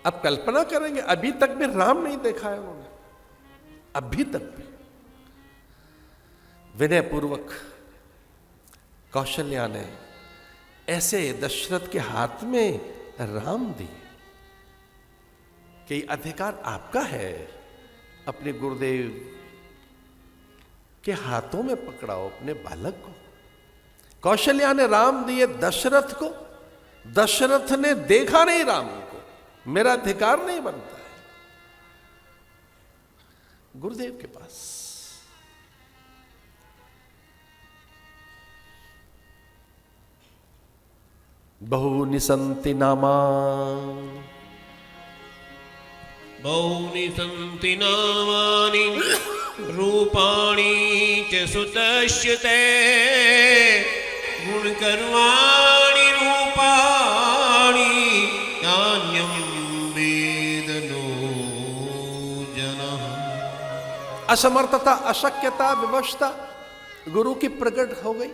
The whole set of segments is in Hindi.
अब कल्पना करेंगे, अभी तक भी राम नहीं देखा है उन्होंने, अभी तक भी। विनय पूर्वक कौशल्या ने ऐसे दशरथ के हाथ में राम दिए कि अधिकार आपका है, अपने गुरुदेव के हाथों में पकड़ाओ अपने बालक को। कौशल्या ने राम दिए दशरथ को, दशरथ ने देखा नहीं राम को, मेरा अधिकार नहीं बनता है गुरुदेव के पास। बहुनि सन्ति नामा, बहुनि सन्ति नामानि रूपाणि च सुतस्य ते गुणकर्माणि रूपाणि नान्यं वेद नो जनः। असमर्थता, अशक्यता, विवशता गुरु की प्रकट हो गई।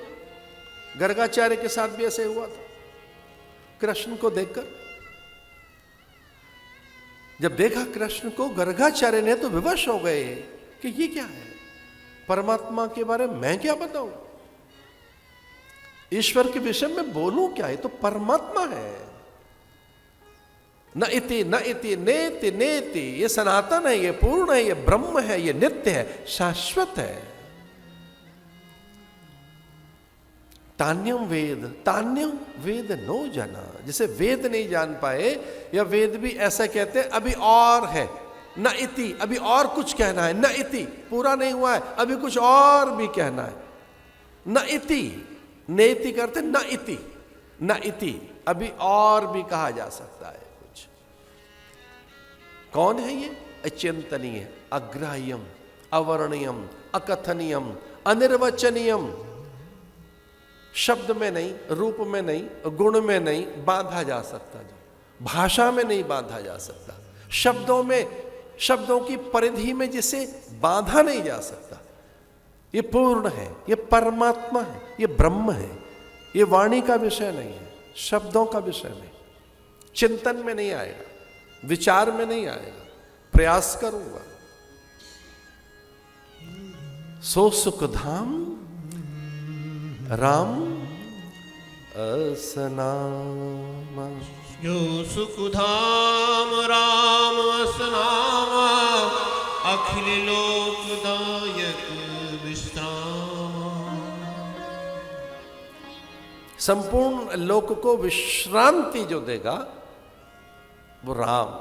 गर्गाचार्य के साथ भी ऐसे हुआ था। कृष्ण को देखकर, जब देखा कृष्ण को गर्गाचार्य ने तो विवश हो गए कि ये क्या है, परमात्मा के बारे में मैं क्या बताऊं, ईश्वर के विषय में बोलूं क्या, ये तो परमात्मा है। न इति न इति नेति नेति, ये सनातन है, ये पूर्ण है, ये ब्रह्म है, ये नित्य है, शाश्वत है। तान्यम वेद, तान्यम वेद नो जाना, जिसे वेद नहीं जान पाए, या वेद भी ऐसा कहते हैं अभी और है, न इति, अभी और कुछ कहना है, न इति पूरा नहीं हुआ है, अभी कुछ और भी कहना है, न इति, नेति करते न इति, न इति, अभी और भी कहा जा सकता है कुछ। कौन है ये? अचिंतनीय, अग्राह्यम, अवर्णीयम, अकथनीयम, अनिर्वचनीयम, शब्द में नहीं, रूप में नहीं, गुण में नहीं बांधा जा सकता, जो भाषा में नहीं बांधा जा सकता, शब्दों में, शब्दों की परिधि में जिसे बांधा नहीं जा सकता, ये पूर्ण है, ये परमात्मा है, ये ब्रह्म है, ये वाणी का विषय नहीं है, शब्दों का विषय नहीं, चिंतन में नहीं आएगा, विचार में नहीं आएगा, प्रयास करूंगा। सो सुखधाम राम असनामा, जो सुखधाम राम असनामा, अखिल लोकदायक विश्राम। संपूर्ण लोक को विश्रांति जो देगा वो राम।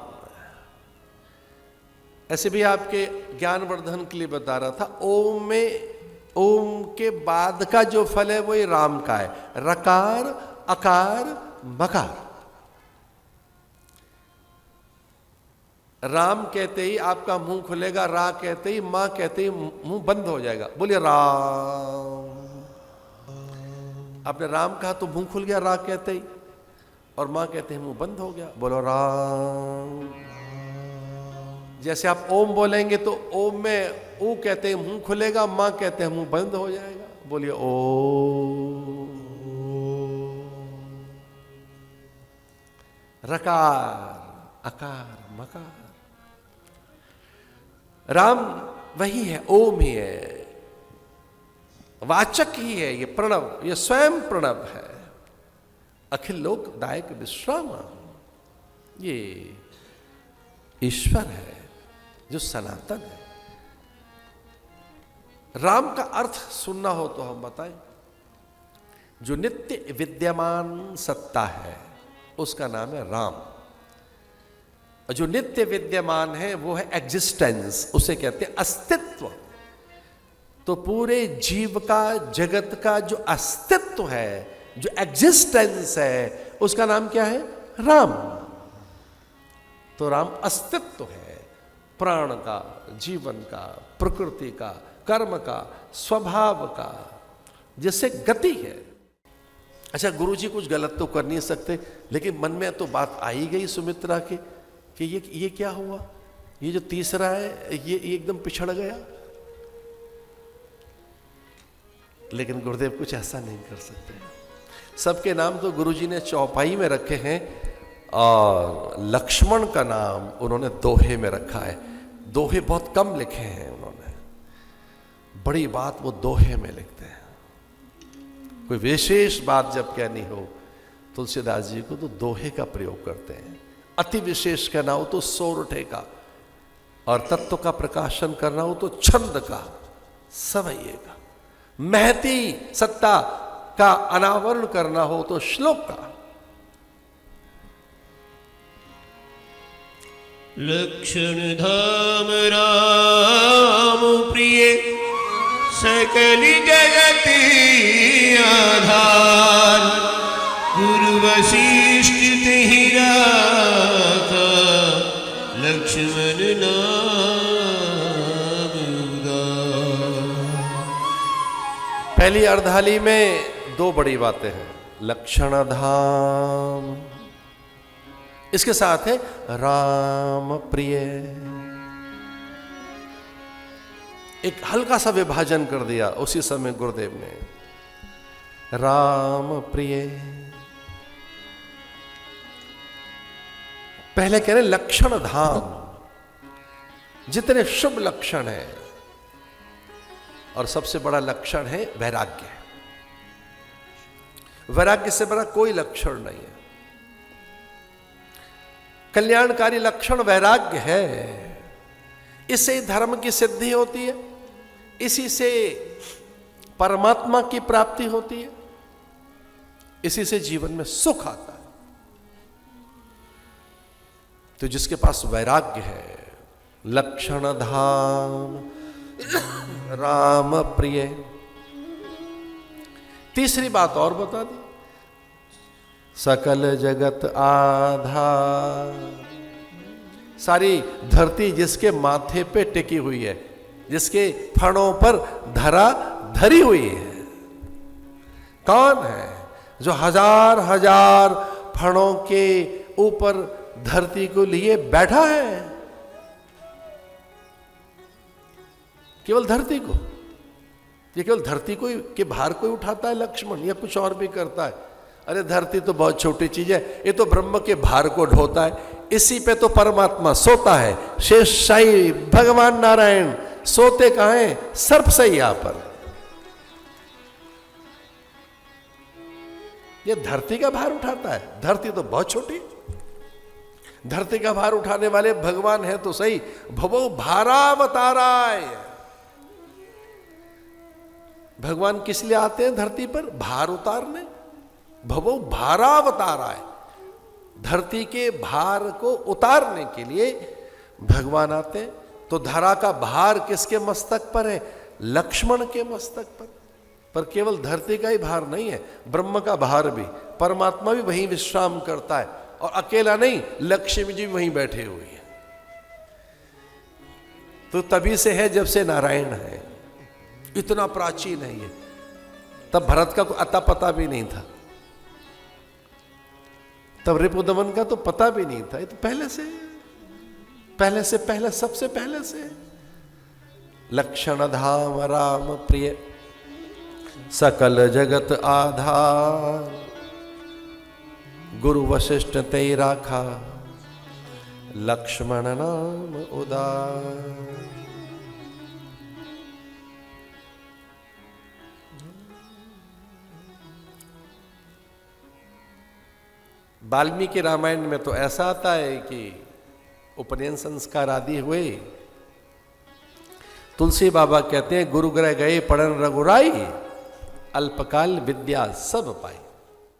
ऐसे भी आपके ज्ञानवर्धन के लिए बता रहा था, ओम में, ओम के बाद का जो फल है वो ये राम का है, रकार अकार मकार। राम कहते ही आपका मुंह खुलेगा, रा कहते ही, मां कहते ही मुंह बंद हो जाएगा। बोलिए राम। आपने राम कहा तो मुंह खुल गया रा कहते ही, और मां कहते ही मुंह बंद हो गया। बोलो राम। जैसे आप ओम बोलेंगे तो ओम में ऊ कहते हैं मुंह खुलेगा, मां कहते हैं मुंह बंद हो जाएगा। बोलिए ओम। रकार अकार मकार, राम वही है, ओम ही है, वाचक ही है, ये प्रणव, ये स्वयं प्रणव है। अखिल लोकदायक विश्राम, ये ईश्वर है जो सनातन है। राम का अर्थ सुनना हो तो हम बताएं। जो नित्य विद्यमान सत्ता है उसका नाम है राम। और जो नित्य विद्यमान है वो है एग्जिस्टेंस, उसे कहते हैं अस्तित्व। तो पूरे जीव का, जगत का जो अस्तित्व है, जो एग्जिस्टेंस है, उसका नाम क्या है? राम। तो राम अस्तित्व है, प्राण का, जीवन का, प्रकृति का, कर्म का, स्वभाव का, जिससे गति है। अच्छा, गुरुजी कुछ गलत तो कर नहीं सकते, लेकिन मन में तो बात आ ही गई सुमित्रा के कि ये क्या हुआ, ये जो तीसरा है ये एकदम पिछड़ गया। लेकिन गुरुदेव कुछ ऐसा नहीं कर सकते। सबके नाम तो गुरुजी ने चौपाई में रखे हैं, और लक्ष्मण का नाम उन्होंने दोहे में रखा है। दोहे बहुत कम लिखे हैं उन्होंने, बड़ी बात वो दोहे में लिखते हैं। कोई विशेष बात जब कहनी हो तुलसीदास जी को तो दोहे का प्रयोग करते हैं। अति विशेष कहना हो तो सोरठे का, और तत्व का प्रकाशन करना हो तो छंद का, सवैये का। महती सत्ता का अनावरण करना हो तो श्लोक का। लक्षण धाम राम प्रिय सकल जगत आधार गुरु वशिष्ठ तेहि राखा लक्ष्मण नाम उदार। पहली अर्धाली में दो बड़ी बातें हैं, लक्षण धाम, इसके साथ है राम प्रिय। एक हल्का सा विभाजन कर दिया उसी समय गुरुदेव ने, राम प्रिय। पहले कह रहे लक्षण धाम, जितने शुभ लक्षण है, और सबसे बड़ा लक्षण है वैराग्य। वैराग्य से बड़ा कोई लक्षण नहीं है। कल्याणकारी लक्षण वैराग्य है। इससे ही धर्म की सिद्धि होती है, इसी से परमात्मा की प्राप्ति होती है, इसी से जीवन में सुख आता है। तो जिसके पास वैराग्य है, लक्षण धाम राम प्रिय। तीसरी बात और बता दी, सकल जगत आधार। सारी धरती जिसके माथे पे टिकी हुई है, जिसके फणों पर धरी हुई है, कौन है जो हजार हजार फणों के ऊपर धरती को लिए बैठा है? केवल धरती को, ये केवल धरती को के भार कोई उठाता है लक्ष्मण, या कुछ और भी करता है? अरे धरती तो बहुत छोटी चीज है, ये तो ब्रह्म के भार को ढोता है। इसी पे तो परमात्मा सोता है। शेषशाही भगवान नारायण सोते कहां हैं? सर्पशैया पर। ये धरती का भार उठाता है। धरती तो बहुत छोटी, धरती का भार उठाने वाले भगवान है तो सही। भवो भारावताराय। भगवान किस लिए आते हैं धरती पर? भार उतारने। भवो भारावताराय, धरती के भार को उतारने के लिए भगवान आते हैं। तो धरा का भार किसके मस्तक पर है? लक्ष्मण के मस्तक पर केवल धरती का ही भार नहीं है, ब्रह्म का भार भी। परमात्मा भी वहीं विश्राम करता है, और अकेला नहीं, लक्ष्मी जी भी वहीं बैठे हुए हैं। तो तभी से है जब से नारायण है, इतना प्राचीन है ये। तब भरत का कोई अता पता भी नहीं था, तब रिपुदमन का तो पता भी नहीं था। ये तो पहले से सबसे पहले से। लक्षण धाम राम प्रिय, सकल जगत आधार, गुरु वशिष्ठ तेहि राखा, लक्ष्मण नाम उदार। वाल्मीकि रामायण में तो ऐसा आता है कि उपनयन संस्कार आदि हुए, तुलसी बाबा कहते हैं गुरु ग्रह गए पढ़न रघुराई, अल्पकाल विद्या सब पाई।